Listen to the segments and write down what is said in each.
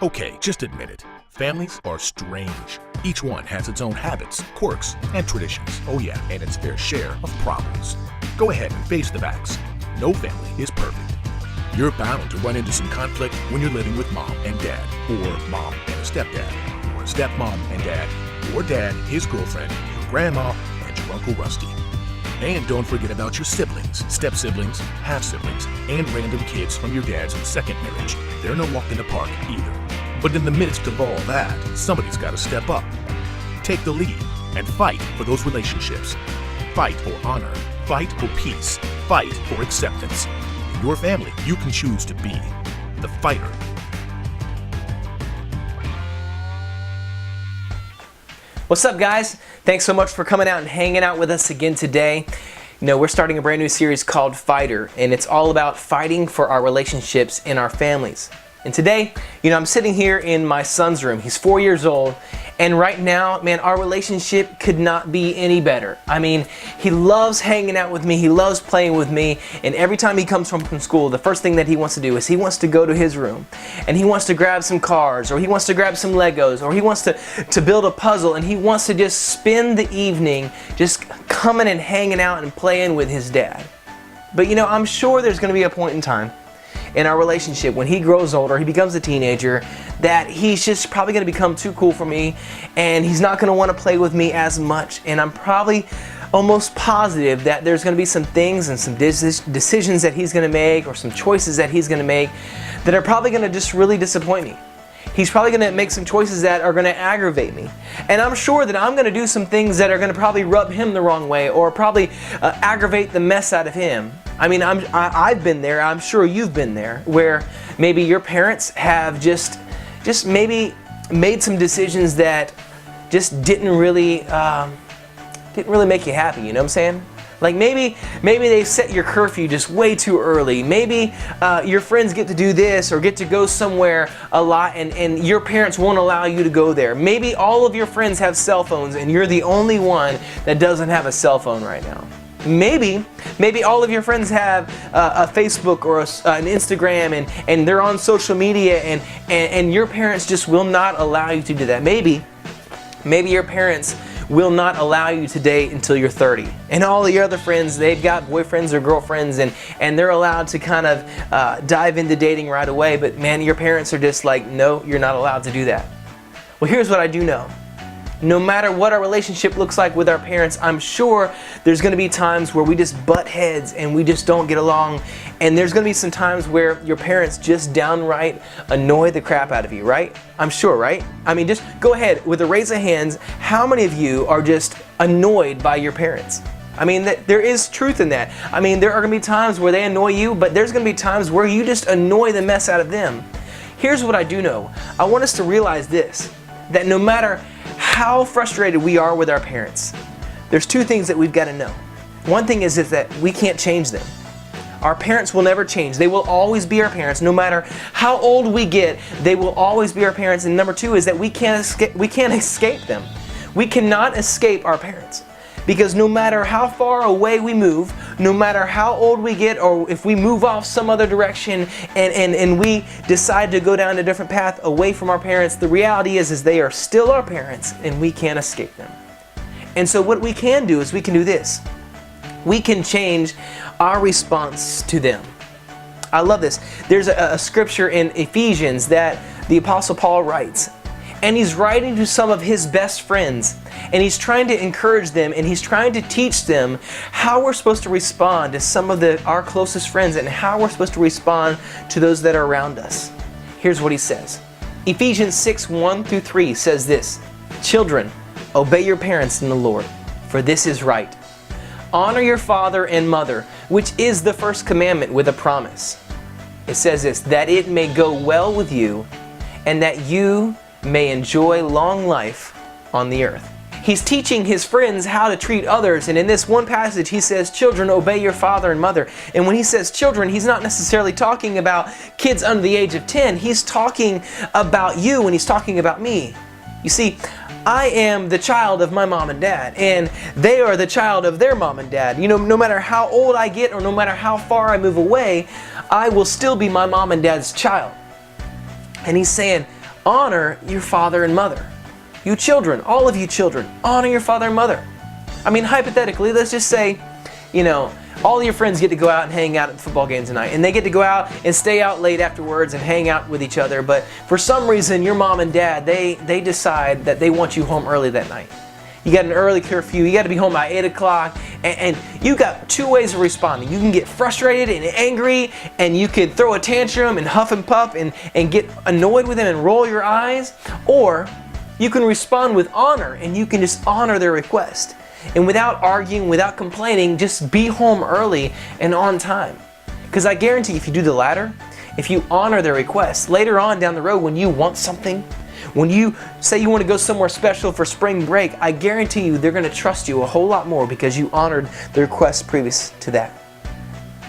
Okay, just admit it. Families are strange. Each one has its own habits, quirks, and traditions. Oh yeah, and its fair share of problems. Go ahead and face the facts. No family is perfect. You're bound to run into some conflict when you're living with mom and dad, or mom and a stepdad, or stepmom and dad, or dad, his girlfriend, your grandma, and your Uncle Rusty. And don't forget about your siblings, step-siblings, half-siblings, and random kids from your dad's second marriage. They're no walk in the park either. But in the midst of all that, somebody's got to step up. Take the lead and fight for those relationships. Fight for honor. Fight for peace. Fight for acceptance. In your family, you can choose to be the fighter. What's up, guys? Thanks so much for coming out and hanging out with us again today. You know, we're starting a brand new series called Fighter, and it's all about fighting for our relationships in our families. And today, I'm sitting here in my son's room. He's 4 years old, and right now, man, our relationship could not be any better. I mean, he loves hanging out with me, he loves playing with me, and every time he comes home from school, the first thing that he wants to do is he wants to go to his room, and he wants to grab some cards, or he wants to grab some Legos, or he wants to build a puzzle, and he wants to just spend the evening just coming and hanging out and playing with his dad. But I'm sure there's going to be a point in time in our relationship when he grows older, he becomes a teenager, that he's just probably going to become too cool for me, and he's not going to want to play with me as much. And I'm probably almost positive that there's going to be some things and some decisions that he's going to make, or some choices that he's going to make, that are probably going to just really disappoint me. He's probably going to make some choices that are going to aggravate me. And I'm sure that I'm going to do some things that are going to probably rub him the wrong way, or probably aggravate the mess out of him. I mean, I've been there, I'm sure you've been there, where maybe your parents have just maybe made some decisions that just didn't really make you happy, you know what I'm saying? Like maybe they set your curfew just way too early. Maybe your friends get to do this or get to go somewhere a lot, and your parents won't allow you to go there. Maybe all of your friends have cell phones and you're the only one that doesn't have a cell phone right now. Maybe all of your friends have a Facebook or an Instagram, and they're on social media, and your parents just will not allow you to do that. Maybe your parents will not allow you to date until you're 30. And all your other friends, they've got boyfriends or girlfriends, and they're allowed to kind of dive into dating right away. But man, your parents are just like, no, you're not allowed to do that. Well, here's what I do know. No matter what our relationship looks like with our parents, I'm sure there's going to be times where we just butt heads and we just don't get along. And there's going to be some times where your parents just downright annoy the crap out of you, right? I'm sure, right? I mean, just go ahead with a raise of hands. How many of you are just annoyed by your parents? I mean, there is truth in that. I mean, there are going to be times where they annoy you, but there's going to be times where you just annoy the mess out of them. Here's what I do know. I want us to realize this, that no matter how frustrated we are with our parents, there's two things that we've got to know. One thing is that we can't change them. Our parents will never change. They will always be our parents. No matter how old we get, they will always be our parents. And number two is that we can't escape them. We cannot escape our parents. Because no matter how far away we move, no matter how old we get, or if we move off some other direction and we decide to go down a different path away from our parents, the reality is they are still our parents and we can't escape them. And so what we can do is we can do this. We can change our response to them. I love this. There's a scripture in Ephesians that the Apostle Paul writes. And he's writing to some of his best friends, and he's trying to encourage them, and he's trying to teach them how we're supposed to respond to some of our closest friends, and how we're supposed to respond to those that are around us. Here's what he says. Ephesians 6:1-3 says this: Children, obey your parents in the Lord, for this is right. Honor your father and mother, which is the first commandment with a promise. It says this, that it may go well with you, and that you may enjoy long life on the earth. He's teaching his friends how to treat others, and in this one passage he says, children, obey your father and mother. And when he says children, he's not necessarily talking about kids under the age of 10. He's talking about you, and he's talking about me. You see, I am the child of my mom and dad, and they are the child of their mom and dad. No matter how old I get, or no matter how far I move away, I will still be my mom and dad's child. And he's saying, honor your father and mother. You children, all of you children, honor your father and mother. I mean, hypothetically, let's just say, all your friends get to go out and hang out at football games tonight, and they get to go out and stay out late afterwards and hang out with each other, but for some reason, your mom and dad, they decide that they want you home early that night. You got an early curfew, you got to be home by 8 o'clock, and you got two ways of responding. You can get frustrated and angry, and you could throw a tantrum and huff and puff and get annoyed with them and roll your eyes, or you can respond with honor, and you can just honor their request. And without arguing, without complaining, just be home early and on time. Because I guarantee if you do the latter, if you honor their request, later on down the road when you want something, when you say you want to go somewhere special for spring break, I guarantee you they're going to trust you a whole lot more because you honored the request previous to that.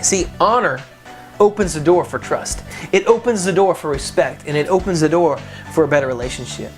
See, honor opens the door for trust. It opens the door for respect, and it opens the door for a better relationship.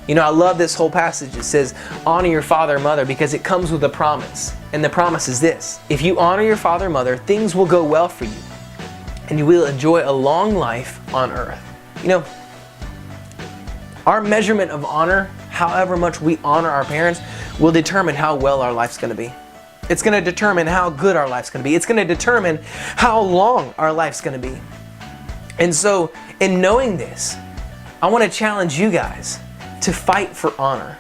I love this whole passage. It says, honor your father and mother, because it comes with a promise. And the promise is this: if you honor your father and mother, things will go well for you, and you will enjoy a long life on earth. Our measurement of honor, however much we honor our parents, will determine how well our life's going to be. It's going to determine how good our life's going to be. It's going to determine how long our life's going to be. And so, in knowing this, I want to challenge you guys to fight for honor,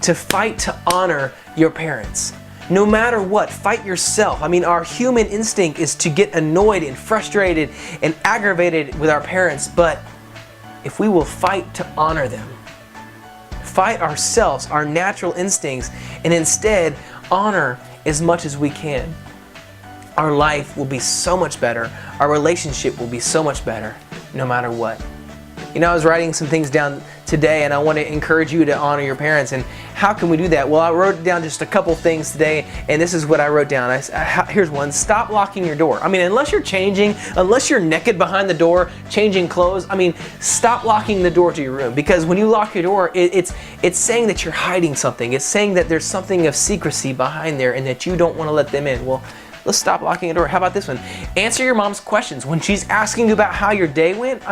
to fight to honor your parents. No matter what, fight yourself. I mean, our human instinct is to get annoyed and frustrated and aggravated with our parents, but if we will fight to honor them, fight ourselves, our natural instincts, and instead honor as much as we can, our life will be so much better. Our relationship will be so much better, no matter what. I was writing some things down today, and I want to encourage you to honor your parents. And how can we do that? Well, I wrote down just a couple things today, and this is what I wrote down. Here's one: stop locking your door. I mean, unless you're changing, unless you're naked behind the door, changing clothes, stop locking the door to your room. Because when you lock your door, it's saying that you're hiding something. It's saying that there's something of secrecy behind there and that you don't want to let them in. Well, let's stop locking the door. How about this one? Answer your mom's questions. When she's asking you about how your day went,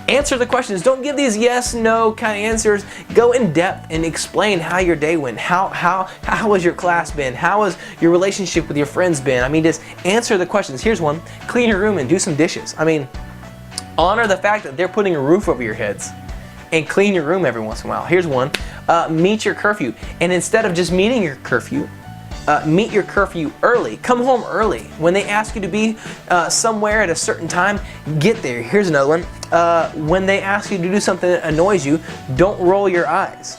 answer the questions. Don't give these yes, no kind of answers. Go in depth and explain how your day went. How has your class been? How has your relationship with your friends been? Just answer the questions. Here's one: clean your room and do some dishes. Honor the fact that they're putting a roof over your heads, and clean your room every once in a while. Here's one: meet your curfew. And instead of just meeting your curfew, meet your curfew early. Come home early. When they ask you to be somewhere at a certain time, get there. Here's another one. When they ask you to do something that annoys you, don't roll your eyes.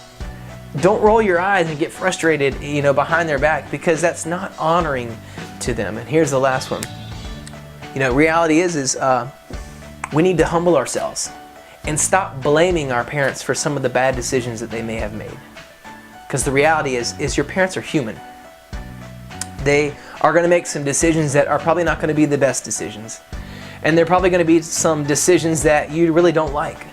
Don't roll your eyes and get frustrated, behind their back, because that's not honoring to them. And here's the last one. Reality is we need to humble ourselves and stop blaming our parents for some of the bad decisions that they may have made. Because the reality is your parents are human. They are going to make some decisions that are probably not going to be the best decisions. And they're probably going to be some decisions that you really don't like.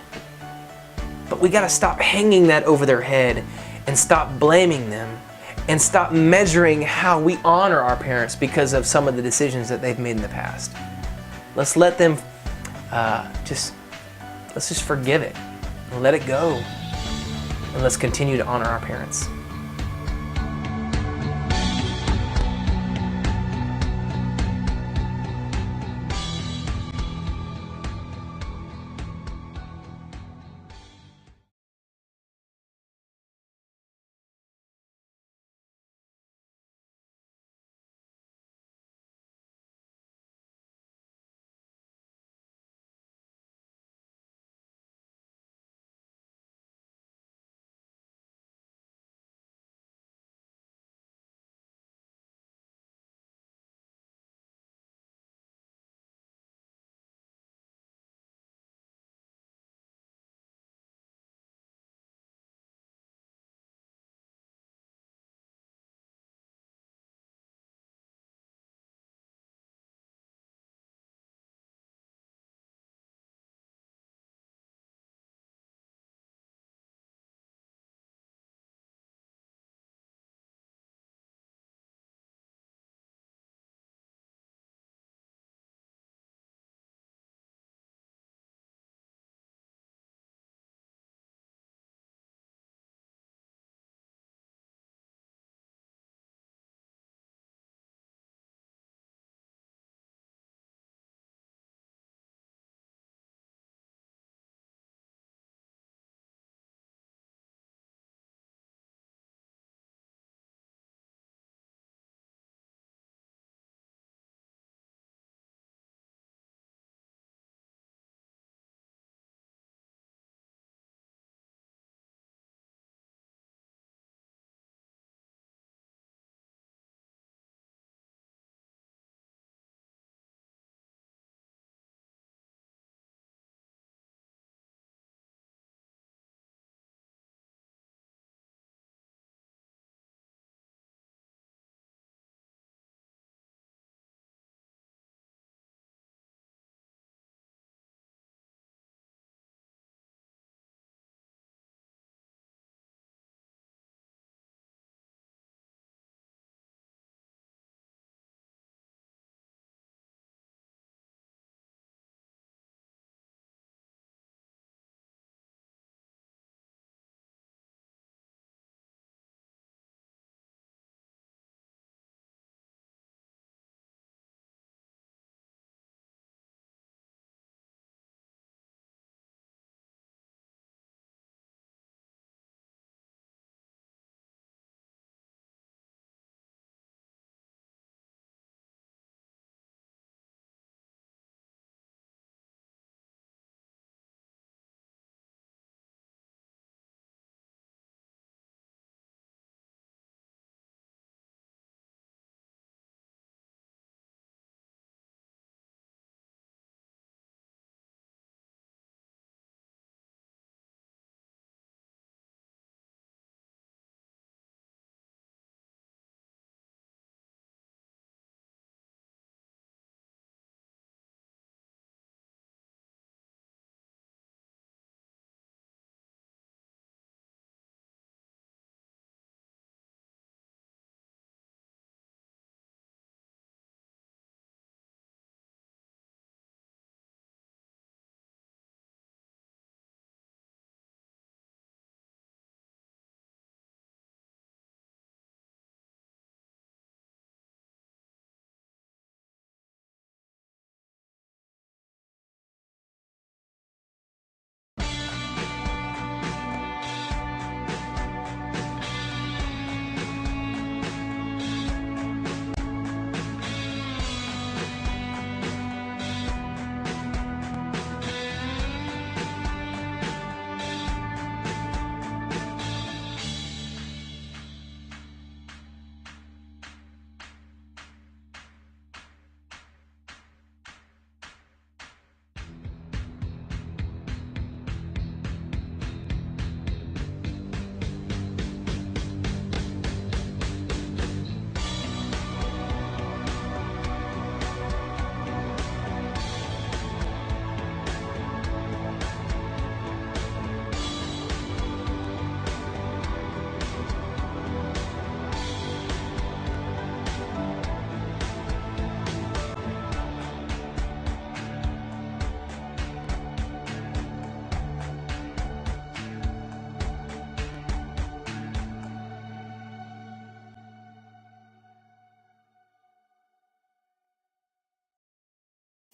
But we got to stop hanging that over their head and stop blaming them and stop measuring how we honor our parents because of some of the decisions that they've made in the past. Let's let them let's just forgive it and let it go. And let's continue to honor our parents.